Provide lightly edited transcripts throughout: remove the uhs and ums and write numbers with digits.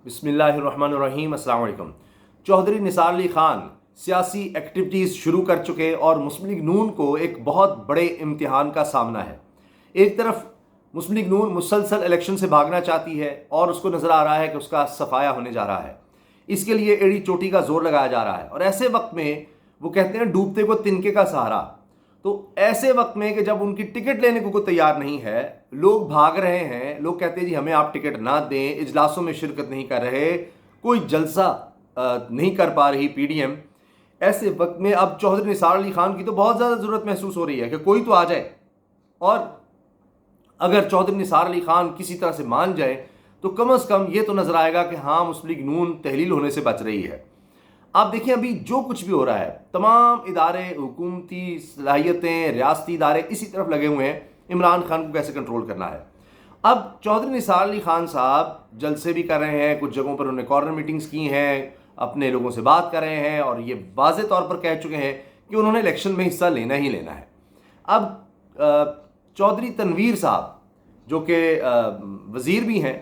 बिस्मिल्लाहिर्रहमानिर्रहीम अस्सलाम वालेकुम। चौधरी निसार अली ख़ान सियासी एक्टिविटीज़ शुरू कर चुके और मुस्लिम लीग नून को एक बहुत बड़े इम्तिहान का सामना है। एक तरफ मुस्लिम लीग नून मुसलसल इलेक्शन से भागना चाहती है और उसको नज़र आ रहा है कि उसका सफाया होने जा रहा है। इसके लिए एड़ी चोटी का जोर लगाया जा रहा है और ऐसे वक्त में वो कहते हैं डूबते को तिनके का सहारा। तो ऐसे वक्त में कि जब उनकी टिकट लेने को कोई तैयार नहीं है, लोग भाग रहे हैं, लोग कहते हैं जी हमें आप टिकट ना दें, इजलासों में शिरकत नहीं कर रहे, कोई जलसा नहीं कर पा रही पीडीएम, ऐसे वक्त में अब चौधरी निसार अली खान की तो बहुत ज़्यादा ज़रूरत महसूस हो रही है कि कोई तो आ जाए। और अगर चौधरी निसार अली खान किसी तरह से मान जाए तो कम अज़ कम ये तो नज़र आएगा कि हाँ मुस्लिम लीग नून तहलील होने से बच रही है। आप देखिए अभी जो कुछ भी हो रहा है, तमाम इदारे, हुकूमती सलाहियतें, रियासती इदारे इसी तरफ लगे हुए हैं इमरान खान को कैसे कंट्रोल करना है। अब चौधरी निसार अली खान साहब जलसे भी कर रहे हैं, कुछ जगहों पर उन्होंने कॉर्नर मीटिंग्स की हैं, अपने लोगों से बात कर रहे हैं और ये वाज़े तौर पर कह चुके हैं कि उन्होंने इलेक्शन में हिस्सा लेना ही लेना है। अब चौधरी तनवीर साहब जो कि वज़ीर भी हैं,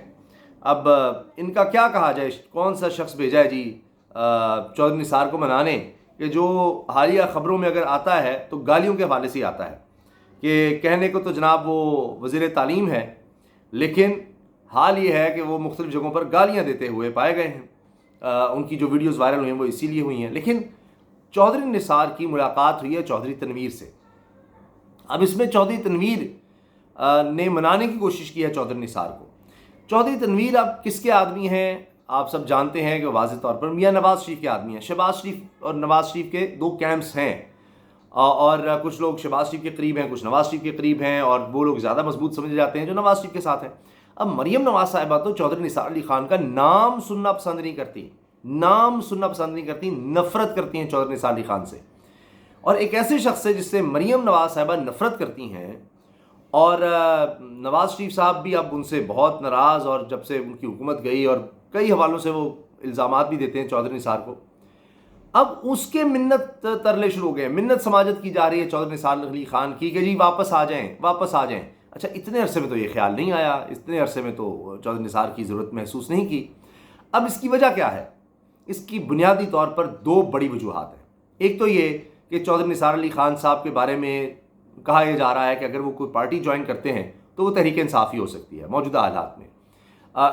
अब इनका क्या कहा जाए, कौन सा शख्स भेजा है जी चौधरी निसार को मनाने, कि जो हालिया ख़बरों में अगर आता है तो गालियों के हवाले से ही आता है कि कहने को तो जनाब वो वज़ीर तालीम है, लेकिन हाल ये है कि वो मुख्तलिफ़ जगहों पर गालियाँ देते हुए पाए गए हैं। उनकी जो वीडियोज़ वायरल हुई हैं वो इसीलिए हुई हैं। लेकिन चौधरी निसार की मुलाकात हुई है चौधरी तनवीर से। अब इसमें चौधरी तनवीर ने मनाने की कोशिश की है चौधरी निसार को। चौधरी तनवीर अब किसके आदमी हैं, आप सब जानते हैं कि वाज़ेह तौर पर मियाँ नवाज़ शरीफ के आदमी हैं। शहबाज शरीफ और नवाज़ शरीफ के दो कैंप्स हैं और कुछ लोग शहबाज शरीफ के करीब हैं, कुछ नवाज़ शरीफ के करीब हैं और वो लोग ज़्यादा मजबूत समझे जाते हैं जो नवाज़ शरीफ के साथ हैं। अब मरीम नवाज़ साहिबा तो चौधरी निसार अली खान का नाम सुनना पसंद नहीं करती, नाम सुनना पसंद नहीं करती, नफ़रत करती हैं चौधरी निसार अली खान से। और एक ऐसे शख्स से जिससे मरीम नवाज़ साहिबा नफ़रत करती हैं और नवाज़ शरीफ साहब भी अब उनसे बहुत नाराज़, और जब से उनकी हुकूमत गई और कई हवालों से वो इल्ज़ामात भी देते हैं चौधरी निसार को, अब उसके मिन्नत तरले शुरू हो गए, मिन्नत समाजत की जा रही है चौधरी निसार अली खान की कि जी वापस आ जाएं, वापस आ जाएं। अच्छा, इतने अरसे में तो ये ख्याल नहीं आया, इतने अरसे में तो चौधरी निसार की ज़रूरत महसूस नहीं की। अब इसकी वजह क्या है? इसकी बुनियादी तौर पर दो बड़ी वजूहात हैं। एक तो ये कि चौधरी निसार अली खान साहब के बारे में कहा यह जा रहा है कि अगर वो कोई पार्टी ज्वाइन करते हैं तो वो तहरीक इंसाफ ही हो सकती है मौजूदा हालात में।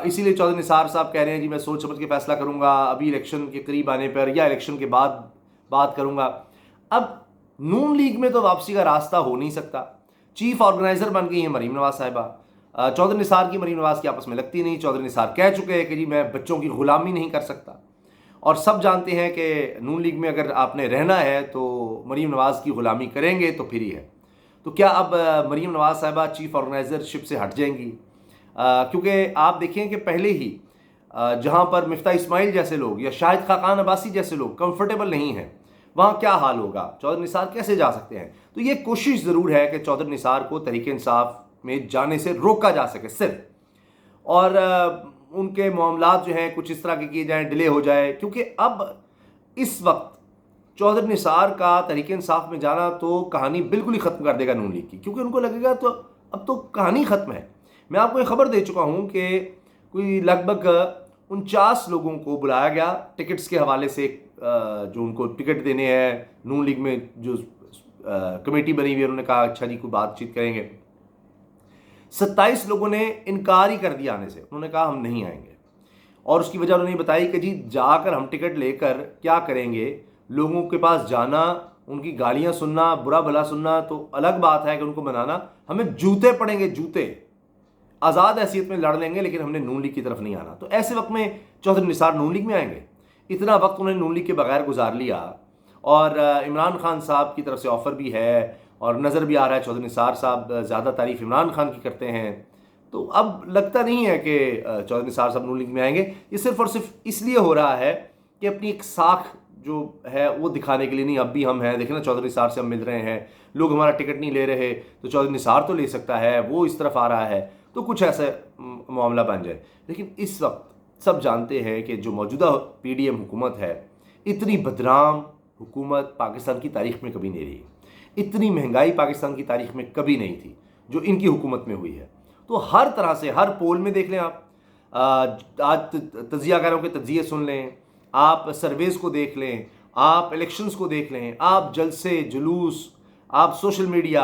इसीलिए चौधरी निसार साहब कह रहे हैं जी मैं सोच समझ के फैसला करूंगा, अभी इलेक्शन के करीब आने पर या इलेक्शन के बाद बात करूंगा। अब नून लीग में तो वापसी का रास्ता हो नहीं सकता। चीफ ऑर्गेनाइजर बन गई हैं मरीम नवाज़ साहिबा। चौधरी निसार की मरीम नवाज़ की आपस में लगती नहीं। चौधरी निसार कह चुके हैं कि जी मैं बच्चों की ग़ुलामी नहीं कर सकता, और सब जानते हैं कि नून लीग में अगर आपने रहना है तो मरीम नवाज़ की ग़ुलामी करेंगे तो फिर ही है। तो क्या अब मरीम नवाज़ साहिबा चीफ ऑर्गेनाइजरशिप से हट जाएंगी? क्योंकि आप देखें कि पहले ही जहां पर मिफ्ताह इस्माइल जैसे लोग या शाहिद खाकान अब्बासी जैसे लोग कंफर्टेबल नहीं हैं, वहां क्या हाल होगा, चौधरी निसार कैसे जा सकते हैं? तो ये कोशिश ज़रूर है कि चौधरी निसार को तहरीक इंसाफ में जाने से रोका जा सके सिर्फ, और उनके मामलात जो हैं कुछ इस तरह के किए जाएँ, डिले हो जाए। क्योंकि अब इस वक्त चौधरी निसार का तहरीक इंसाफ में जाना तो कहानी बिल्कुल ही ख़त्म कर देगा नून लीग की, क्योंकि उनको लगेगा तो अब तो कहानी ख़त्म है। मैं आपको एक ख़बर दे चुका हूँ कि कोई लगभग 49 लोगों को बुलाया गया टिकट्स के हवाले से, जो उनको टिकट देने हैं। नून लीग में जो कमेटी बनी हुई है उन्होंने कहा अच्छा जी कोई बातचीत करेंगे। 27 लोगों ने इनकार ही कर दिया आने से, उन्होंने कहा हम नहीं आएंगे। और उसकी वजह उन्होंने बताई कि जी जाकर हम टिकट लेकर क्या करेंगे, लोगों के पास जाना, उनकी गालियाँ सुनना, बुरा भला सुनना तो अलग बात है कि उनको मनाना, हमें जूते पड़ेंगे, जूते, आज़ाद हैसियत में लड़ लेंगे, लेकिन हमने नून लीग की तरफ नहीं आना। तो ऐसे वक्त में चौधरी निसार नून लीग में आएंगे? इतना वक्त उन्होंने नून लीग के बगैर गुजार लिया और इमरान खान साहब की तरफ से ऑफ़र भी है और नज़र भी आ रहा है चौधरी निसार साहब ज़्यादा तारीफ इमरान खान की करते हैं। तो अब लगता नहीं है कि चौधरी निसार साहब नून लीग में आएंगे। ये सिर्फ और सिर्फ इसलिए हो रहा है कि अपनी एक साख जो है वो दिखाने के लिए, नहीं अब भी हम हैं, देखें ना चौधरी निसार से हम मिल रहे हैं, लोग हमारा टिकट नहीं ले रहे तो चौधरी निसार तो ले सकता है, वो इस तरफ आ रहा है, तो कुछ ऐसा मामला बन जाए। लेकिन इस वक्त सब जानते हैं कि जो मौजूदा पीडीएम हुकूमत है, इतनी बदनाम हुकूमत पाकिस्तान की तारीख में कभी नहीं रही, इतनी महंगाई पाकिस्तान की तारीख में कभी नहीं थी जो इनकी हुकूमत में हुई है। तो हर तरह से, हर पोल में देख लें आप, आज तजियाकारों के तजिए सुन लें, आप सर्वेज़ को देख लें, आप इलेक्शंस को देख लें, आप जलसे जुलूस, आप सोशल मीडिया,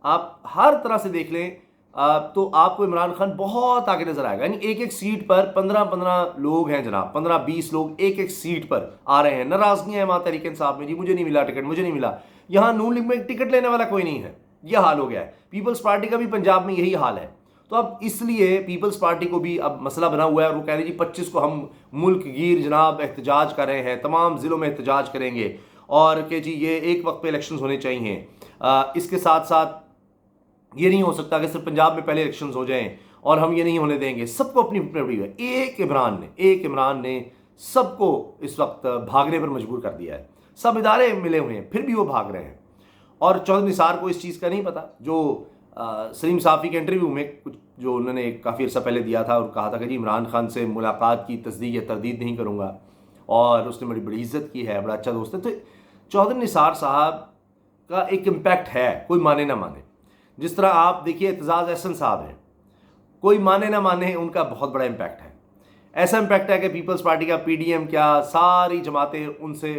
आप हर तरह से देख लें, तो आपको इमरान खान बहुत आगे नजर आएगा। यानी एक एक सीट पर 15-15 लोग हैं जनाब, 15-20 लोग एक एक सीट पर आ रहे हैं। नाराजगियां हैं वहां तहरीक इंसाफ में, जी मुझे नहीं मिला टिकट, मुझे नहीं मिला। यहां नून लीग में टिकट लेने वाला कोई नहीं है, यह हाल हो गया है। पीपल्स पार्टी का भी पंजाब में यही हाल है। तो अब इसलिए पीपल्स पार्टी को भी अब मसला बना हुआ है, और वो कह रहे हैं जी 25 को हम मुल्क गिर जनाब एहतजाज कर रहे हैं, तमाम ज़िलों में एहतजाज करेंगे, और कि जी ये एक वक्त पे इलेक्शन होने चाहिए। इसके साथ साथ ये नहीं हो सकता कि सिर्फ पंजाब में पहले इलेक्शंस हो जाएं, और हम ये नहीं होने देंगे। सबको अपनी अपनी है। एक इमरान ने सबको इस वक्त भागने पर मजबूर कर दिया है। सब इदारे मिले हुए हैं, फिर भी वो भाग रहे हैं। और चौधरी निसार को इस चीज़ का नहीं पता, जो सलीम साफ़ी के इंटरव्यू में कुछ जो उन्होंने काफ़ी अर्सा पहले दिया था और कहा था कि जी इमरान खान से मुलाकात की तस्दीक या तरदीद नहीं करूँगा, और उसने बड़ी बड़ी इज्जत की है, बड़ा अच्छा दोस्त है। तो चौधरी निसार साहब का एक इम्पैक्ट है, कोई माने ना माने। जिस तरह आप देखिए एतजाज़ अहसन साहब हैं, कोई माने ना माने उनका बहुत बड़ा इम्पैक्ट है। ऐसा इम्पैक्ट है कि पीपल्स पार्टी का पीडीएम क्या सारी जमातें उनसे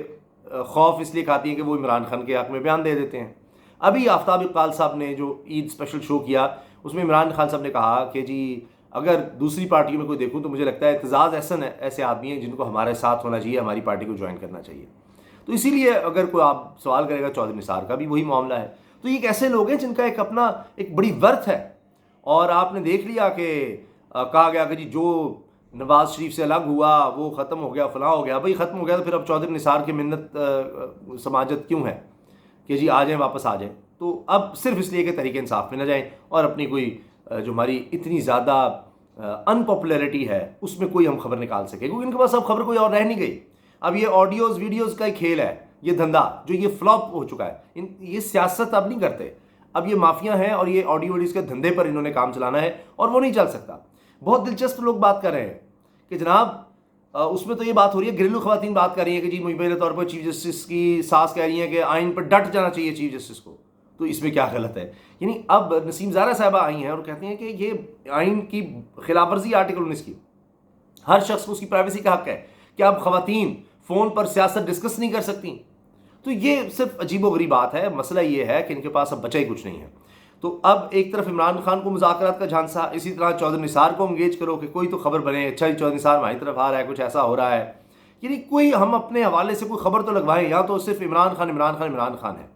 खौफ इसलिए खाती हैं कि वो इमरान खान के हक़ में बयान दे देते हैं। अभी आफ्ताब इकबाल साहब ने जो ईद स्पेशल शो किया, उसमें इमरान खान साहब ने कहा कि जी अगर दूसरी पार्टियों में कोई देखूं तो मुझे लगता है एतजाज़ अहसन ऐसे आदमी हैं जिनको हमारे साथ होना चाहिए, हमारी पार्टी को ज्वाइन करना चाहिए। तो इसीलिए अगर कोई आप सवाल करेगा चौधरी निसार का भी वही मामला है। तो ये ऐसे लोग हैं जिनका एक अपना एक बड़ी वर्थ है। और आपने देख लिया कि कहा गया कि जी जो नवाज शरीफ से अलग हुआ वो ख़त्म हो गया, फलां हो गया। भाई ख़त्म हो गया तो फिर अब चौधरी निसार की मिन्नत समाजत क्यों है कि जी आ जाएं, वापस आ जाएं। तो अब सिर्फ इसलिए कि तहरीक इंसाफ में न जाएं और अपनी कोई जो हमारी इतनी ज़्यादा अनपॉपुलरिटी है उसमें कोई हम खबर निकाल सके, क्योंकि इनके पास अब खबर कोई और रह नहीं गई। अब ये ऑडियोज़ वीडियोज़ का ही खेल है, ये धंधा जो ये फ्लॉप हो चुका है। ये सियासत अब नहीं करते, अब ये माफिया हैं और ये ऑडियो वीडियोज़ के धंधे पर इन्होंने काम चलाना है और वो नहीं चल सकता। बहुत दिलचस्प लोग बात कर रहे हैं कि जनाब उसमें तो ये बात हो रही है, घरेलू खवातीन बात कर रही है कि जी मुबैना तौर पर चीफ जस्टिस की सास कह रही है कि आइन पर डट जाना चाहिए चीफ जस्टिस को, तो इसमें क्या गलत है। यानी अब नसीम ज़ारा साहबा आई हैं और कहती हैं कि ये आइन की खिलाफ वर्जी आर्टिकल 19 की, हर शख्स को उसकी प्राइवेसी का हक है कि अब खवातीन फ़ोन पर सियासत डिस्कस नहीं कर सकती। तो ये सिर्फ अजीबोगरीब बात है। मसला ये है कि इनके पास अब बचा ही कुछ नहीं है। तो अब एक तरफ इमरान खान को मुज़ाकरात का झांसा, इसी तरह चौधरी निसार को एंगेज करो कि कोई तो खबर बने, अच्छा चौधरी निसार हमारी तरफ आ रहा है, कुछ ऐसा हो रहा है। यानी कोई हम अपने हवाले से कोई खबर तो लगवाएं, या तो सिर्फ इमरान खान इमरान खान इमरान खान है।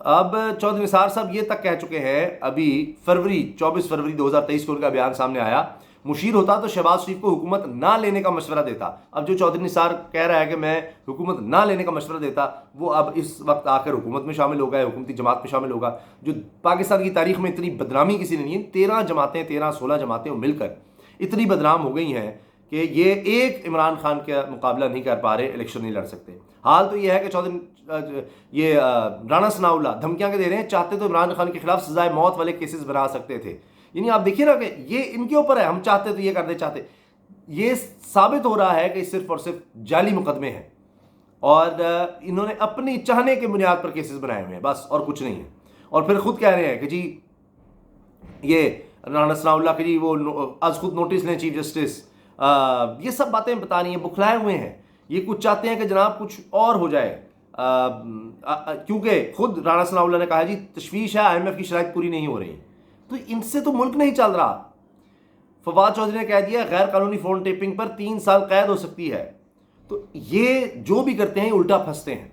अब चौधरी निसार साहब ये तक कह चुके हैं, अभी 24 फरवरी 2023 को उनका बयान सामने आया, मुशीर होता तो शहबाज शरीफ को हुकूमत ना लेने का मशवरा देता। अब जो चौधरी निसार कह रहा है कि मैं हुकूमत ना लेने का मशवरा देता, वो अब इस वक्त आकर हुकूमत में शामिल होगा, हुकूमती जमात में शामिल होगा। जो पाकिस्तान की तारीख में इतनी बदनामी किसी ने नहीं है, 13-16 जमातें मिलकर इतनी बदनाम हो गई हैं कि ये एक इमरान खान का मुकाबला नहीं कर पा रहे, इलेक्शन नहीं लड़ सकते। हाल तो यह है कि चौधरी ये राणा सनाउल्लाह धमकियाँ दे रहे हैं, चाहते तो इमरान खान के खिलाफ सजाए मौत वाले केसेस बना सकते थे। यानी आप देखिए ना कि ये इनके ऊपर है, हम चाहते तो ये कर दे, चाहते। ये साबित हो रहा है कि सिर्फ और सिर्फ जाली मुकदमे हैं और इन्होंने अपनी चाहने के बुनियाद पर केसेस बनाए हुए हैं, बस और कुछ नहीं है। और फिर खुद कह रहे हैं कि जी ये राणा सनाउल्लाह के जी वो आज खुद नोटिस लें चीफ जस्टिस, ये सब बातें बता रही हैं, बुखलाए हुए हैं। ये कुछ चाहते हैं कि जनाब कुछ और हो जाए, क्योंकि खुद राणा सनाउल्लाह ने कहा जी तशवीश है, IMF की शराइत पूरी नहीं हो रही, तो इनसे तो मुल्क नहीं चल रहा। फवाद चौधरी ने कह दिया गैर कानूनी फ़ोन टेपिंग पर 3 साल कैद हो सकती है। तो ये जो भी करते हैं उल्टा फंसते हैं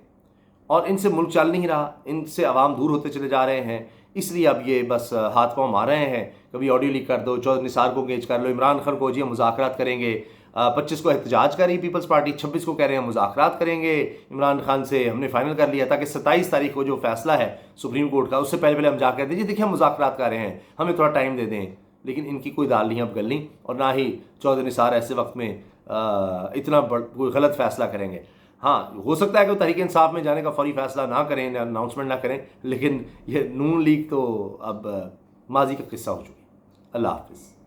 और इनसे मुल्क चल नहीं रहा, इनसे अवाम दूर होते चले जा रहे हैं। इसलिए अब ये बस हाथ पाँव मार रहे हैं, कभी ऑडियो लीक कर दो, चौधरी निसार को एंगेज कर लो, इमरान खान को जी हम मुज़ाकरात करेंगे, 25 को एहतजाज कर रही पीपल्स पार्टी, 26 को कह रहे हैं मुज़ाकरात करेंगे इमरान खान से, हमने फाइनल कर लिया, ताकि 27 तारीख को जो फैसला है सुप्रीम कोर्ट का उससे पहले हम जाकर दीजिए देखिए हम मुज़ाकरात कर रहे हैं, हमें थोड़ा टाइम दे दें। लेकिन इनकी कोई दाल नहीं अब गलनी, और ना ही चौधरी निसार ऐसे वक्त में इतना कोई गलत फैसला करेंगे। हाँ, हो सकता है कि वो तहरीक इंसाफ में जाने का फौरी फैसला ना करें, अनाउंसमेंट ना करें, लेकिन ये नून लीग तो अब माजी का किस्सा हो चुकी है। अल्लाह हाफिज़।